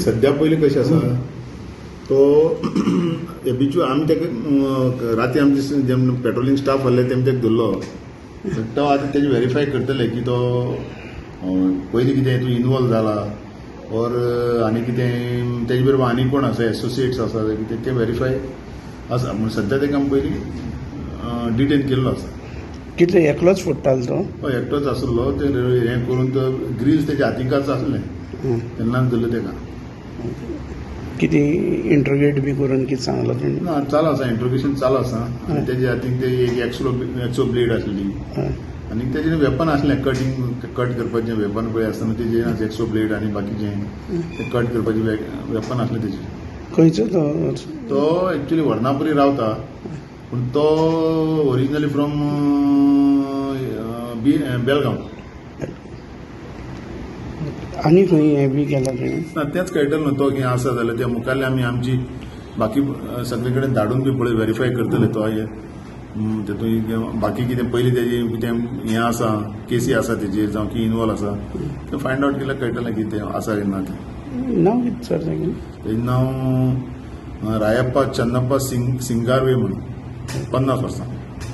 सध्या पयलीं कशें आसा तो बीच आमी ताका राती आमचे जेन्ना पेट्रोलिंग स्टाफ आहले तेमी ताका धरलो तो आतां तेजे व्हेरीफाय करतले की तो पयलीं कितें हितून इनवॉल्व जाला और आनी कितें तेजे बरोबर आनी कोण आसा एसोसिएट्स आसा कितें ते व्हेरीफाय आसा म्हण सध्या ताका आमी पयलीं डिटेन केल्लो आसा. कितले एकलोच फोडटालो तो? हय एकटोच आसलो ते हें करून तो ग्रिल्स तेजे हातीकाच आसलें तेन्नाच धरलो ताका. कितें इंटरोगेट बी करून कितें सांगलो तेणी? ना चालू आसा इंट्रोगेशन चालू आसा आनी तेजे हातीक ते एक एक्सो ब्लेड आसली आनी तेजें वेपन आसलें कट करपाचें वेपन पळय आसता न्हू तेजें एक्सो ब्लेड आनी बाकीचें ते कट करपाचें वेपन आसलें तेजें. खंयचो तो? तो एक्चुली वर्णापुरी रावता पूण तो ओरिजिनली फ्रॉम बेलगांव. आनी खंय हें बी केलां तेणें? ना तेंच कळटलें न्हू तो खंय आसा जाल्यार ते मुखाल्ले आमी आमची बाकी सगळे कडेन धाडून बी पळय व्हेरीफाय करतले तो तेतून बाकी कितें पयलीं तेजी कितें हें आसा केसी आसा तेजेर जावं की इनवॉल्व आसा तें फायंड आउट केल्यार कळटलें की तें आसा की ना तें. नांव कितें सर तेगेलें? तेजें नांव रायप्पा चन्नप्पा सिंगारवे म्हणून 50 वर्सां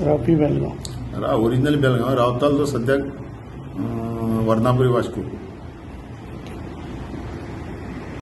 रावपी बेलगांव. ओरिजिनली बेलगांव रावतालो तो सद्याक वर्णापुरी वास्को.